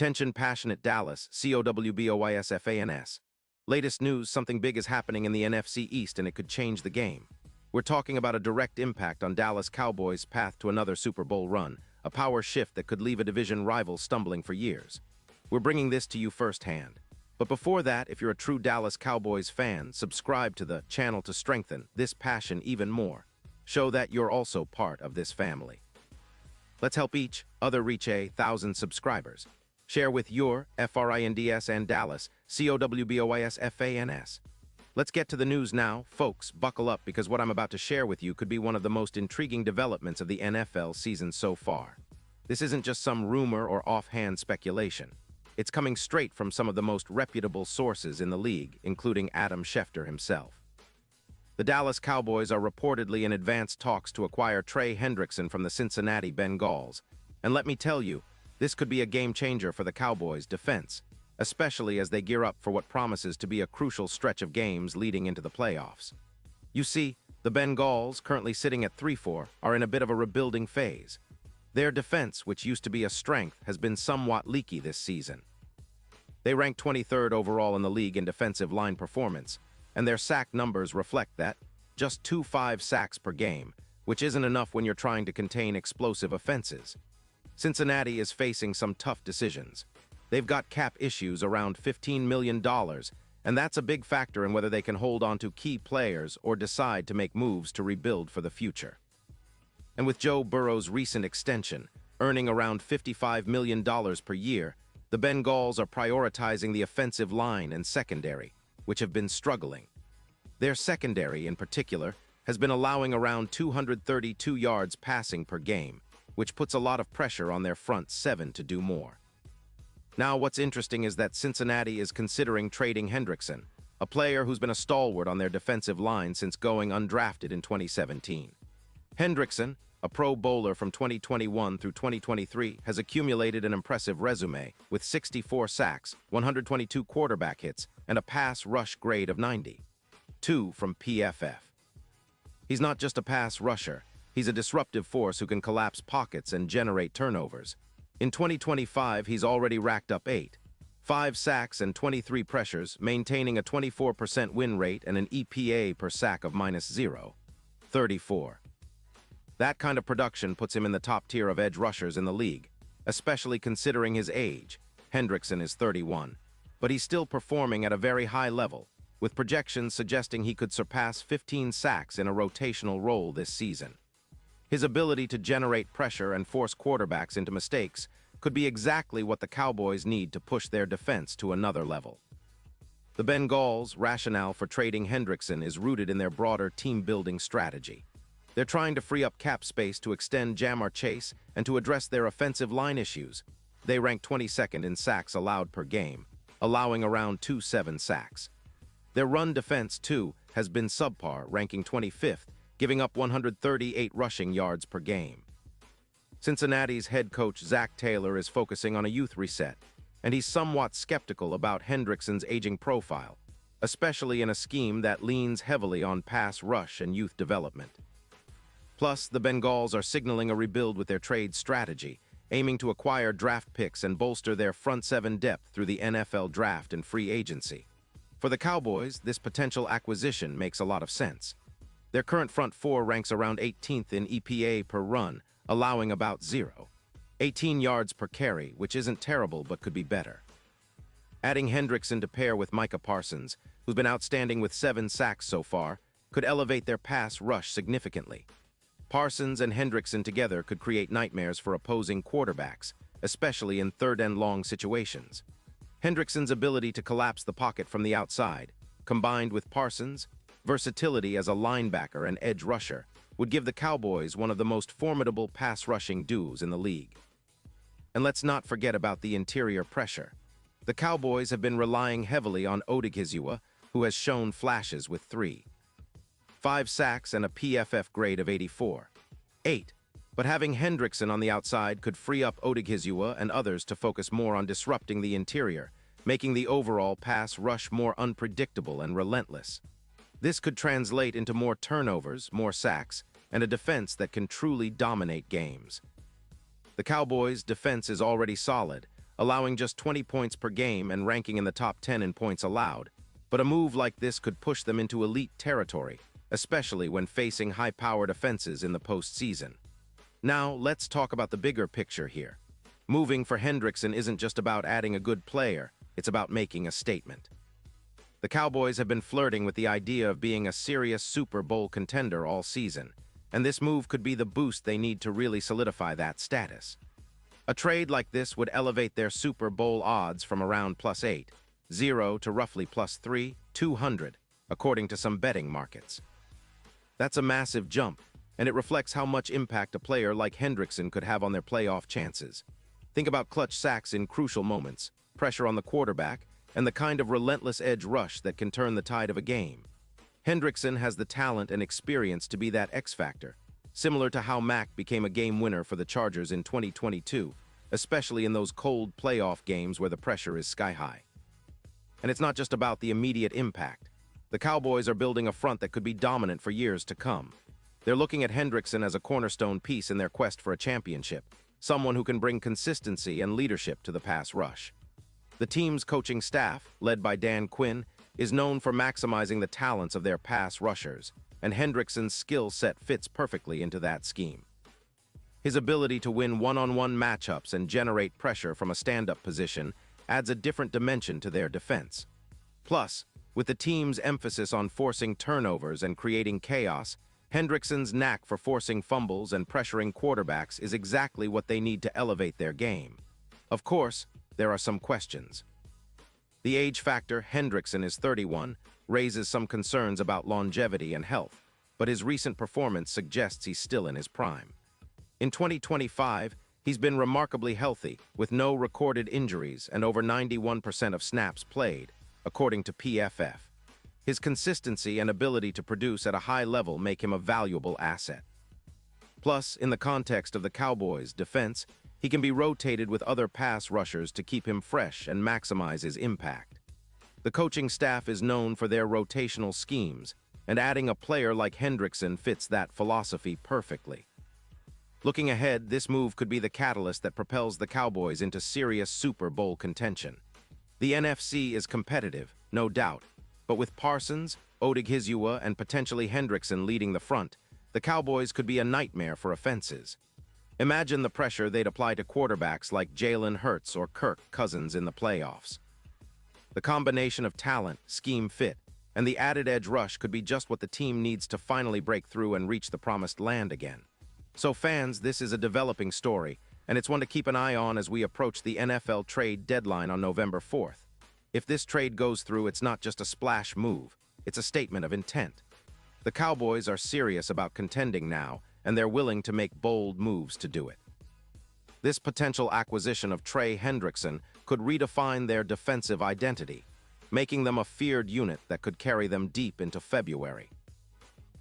Attention passionate Dallas, Cowboys. Latest news, something big is happening in the NFC East and it could change the game. We're talking about a direct impact on Dallas Cowboys' path to another Super Bowl run, a power shift that could leave a division rival stumbling for years. We're bringing this to you firsthand. But before that, if you're a true Dallas Cowboys fan, subscribe to the channel to strengthen this passion even more. Show that you're also part of this family. Let's help each other reach 1,000 subscribers. Share with your FRINDS and Dallas, COWBOYSFANS. Let's get to the news now. Folks, buckle up because what I'm about to share with you could be one of the most intriguing developments of the NFL season so far. This isn't just some rumor or offhand speculation. It's coming straight from some of the most reputable sources in the league, including Adam Schefter himself. The Dallas Cowboys are reportedly in advanced talks to acquire Trey Hendrickson from the Cincinnati Bengals. And let me tell you, this could be a game-changer for the Cowboys' defense, especially as they gear up for what promises to be a crucial stretch of games leading into the playoffs. You see, the Bengals, currently sitting at 3-4, are in a bit of a rebuilding phase. Their defense, which used to be a strength, has been somewhat leaky this season. They rank 23rd overall in the league in defensive line performance, and their sack numbers reflect that, just 2.5 sacks per game, which isn't enough when you're trying to contain explosive offenses. Cincinnati is facing some tough decisions. They've got cap issues around $15 million, and that's a big factor in whether they can hold on to key players or decide to make moves to rebuild for the future. And with Joe Burrow's recent extension, earning around $55 million per year, the Bengals are prioritizing the offensive line and secondary, which have been struggling. Their secondary, in particular, has been allowing around 232 yards passing per game, which puts a lot of pressure on their front seven to do more. Now, what's interesting is that Cincinnati is considering trading Hendrickson, a player who's been a stalwart on their defensive line since going undrafted in 2017. Hendrickson, a Pro Bowler from 2021 through 2023, has accumulated an impressive resume with 64 sacks, 122 quarterback hits, and a pass rush grade of 90. 2 from PFF. He's not just a pass rusher. He's a disruptive force who can collapse pockets and generate turnovers. In 2025, he's already racked up 5 sacks and 23 pressures, maintaining a 24% win rate and an EPA per sack of -0.34. That kind of production puts him in the top tier of edge rushers in the league, especially considering his age. Hendrickson is 31, but he's still performing at a very high level, with projections suggesting he could surpass 15 sacks in a rotational role this season. His ability to generate pressure and force quarterbacks into mistakes could be exactly what the Cowboys need to push their defense to another level. The Bengals' rationale for trading Hendrickson is rooted in their broader team-building strategy. They're trying to free up cap space to extend Jamar Chase and to address their offensive line issues. They rank 22nd in sacks allowed per game, allowing around 2.7 sacks. Their run defense, too, has been subpar, ranking 25th, giving up 138 rushing yards per game. Cincinnati's head coach Zach Taylor is focusing on a youth reset, and he's somewhat skeptical about Hendrickson's aging profile, especially in a scheme that leans heavily on pass rush and youth development. Plus, the Bengals are signaling a rebuild with their trade strategy, aiming to acquire draft picks and bolster their front seven depth through the NFL draft and free agency. For the Cowboys, this potential acquisition makes a lot of sense. Their current front four ranks around 18th in EPA per run, allowing about 0.18 yards per carry, which isn't terrible but could be better. Adding Hendrickson to pair with Micah Parsons, who's been outstanding with 7 sacks so far, could elevate their pass rush significantly. Parsons and Hendrickson together could create nightmares for opposing quarterbacks, especially in third and long situations. Hendrickson's ability to collapse the pocket from the outside, combined with Parsons' versatility as a linebacker and edge rusher, would give the Cowboys one of the most formidable pass-rushing duos in the league. And let's not forget about the interior pressure. The Cowboys have been relying heavily on Odighizuwa, who has shown flashes with 3.5 sacks and a PFF grade of 84.8. But having Hendrickson on the outside could free up Odighizuwa and others to focus more on disrupting the interior, making the overall pass rush more unpredictable and relentless. This could translate into more turnovers, more sacks, and a defense that can truly dominate games. The Cowboys' defense is already solid, allowing just 20 points per game and ranking in the top 10 in points allowed. But a move like this could push them into elite territory, especially when facing high-powered offenses in the postseason. Now, let's talk about the bigger picture here. Moving for Hendrickson isn't just about adding a good player, it's about making a statement. The Cowboys have been flirting with the idea of being a serious Super Bowl contender all season, and this move could be the boost they need to really solidify that status. A trade like this would elevate their Super Bowl odds from around +8, 0 to roughly +3, 200, according to some betting markets. That's a massive jump, and it reflects how much impact a player like Hendrickson could have on their playoff chances. Think about clutch sacks in crucial moments, pressure on the quarterback, and the kind of relentless edge rush that can turn the tide of a game. Hendrickson has the talent and experience to be that X factor, similar to how Mack became a game winner for the Chargers in 2022, especially in those cold playoff games where the pressure is sky-high. And it's not just about the immediate impact. The Cowboys are building a front that could be dominant for years to come. They're looking at Hendrickson as a cornerstone piece in their quest for a championship, someone who can bring consistency and leadership to the pass rush. The team's coaching staff, led by Dan Quinn, is known for maximizing the talents of their pass rushers, and Hendrickson's skill set fits perfectly into that scheme. His ability to win one-on-one matchups and generate pressure from a stand-up position adds a different dimension to their defense. Plus, with the team's emphasis on forcing turnovers and creating chaos, Hendrickson's knack for forcing fumbles and pressuring quarterbacks is exactly what they need to elevate their game. Of course, there are some questions. The age factor, Hendrickson is 31, raises some concerns about longevity and health, but his recent performance suggests he's still in his prime. In 2025, he's been remarkably healthy, with no recorded injuries and over 91% of snaps played, according to PFF. His consistency and ability to produce at a high level make him a valuable asset. Plus, in the context of the Cowboys' defense, he can be rotated with other pass rushers to keep him fresh and maximize his impact. The coaching staff is known for their rotational schemes, and adding a player like Hendrickson fits that philosophy perfectly. Looking ahead, this move could be the catalyst that propels the Cowboys into serious Super Bowl contention. The NFC is competitive, no doubt, but with Parsons, Odighizuwa, and potentially Hendrickson leading the front, the Cowboys could be a nightmare for offenses. Imagine the pressure they'd apply to quarterbacks like Jalen Hurts or Kirk Cousins in the playoffs. The combination of talent, scheme fit, and the added edge rush could be just what the team needs to finally break through and reach the promised land again. So fans, this is a developing story, and it's one to keep an eye on as we approach the NFL trade deadline on November 4th. If this trade goes through, it's not just a splash move, it's a statement of intent. The Cowboys are serious about contending now, and they're willing to make bold moves to do it. This potential acquisition of Trey Hendrickson could redefine their defensive identity, making them a feared unit that could carry them deep into February.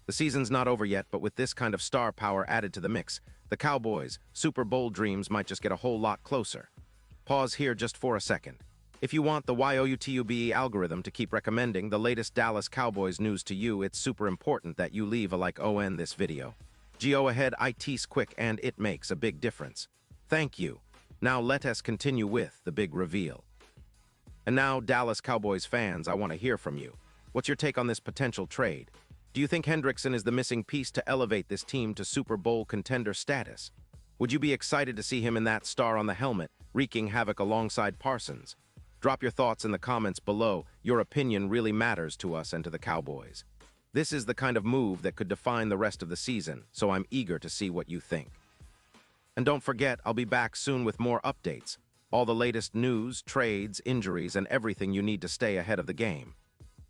The season's not over yet, but with this kind of star power added to the mix, the Cowboys' Super Bowl dreams might just get a whole lot closer. Pause here just for a second. If you want the YOUTUBE algorithm to keep recommending the latest Dallas Cowboys news to you, it's super important that you leave a like on this video. Go ahead, it's quick and it makes a big difference. Thank you. Now let us continue with the big reveal. And now, Dallas Cowboys fans, I want to hear from you. What's your take on this potential trade? Do you think Hendrickson is the missing piece to elevate this team to Super Bowl contender status? Would you be excited to see him in that star on the helmet, wreaking havoc alongside Parsons? Drop your thoughts in the comments below. Your opinion really matters to us and to the Cowboys. This is the kind of move that could define the rest of the season, so I'm eager to see what you think. And don't forget, I'll be back soon with more updates. All the latest news, trades, injuries, and everything you need to stay ahead of the game.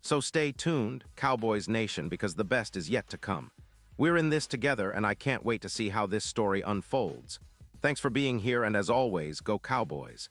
So stay tuned, Cowboys Nation, because the best is yet to come. We're in this together, and I can't wait to see how this story unfolds. Thanks for being here, and as always, go Cowboys.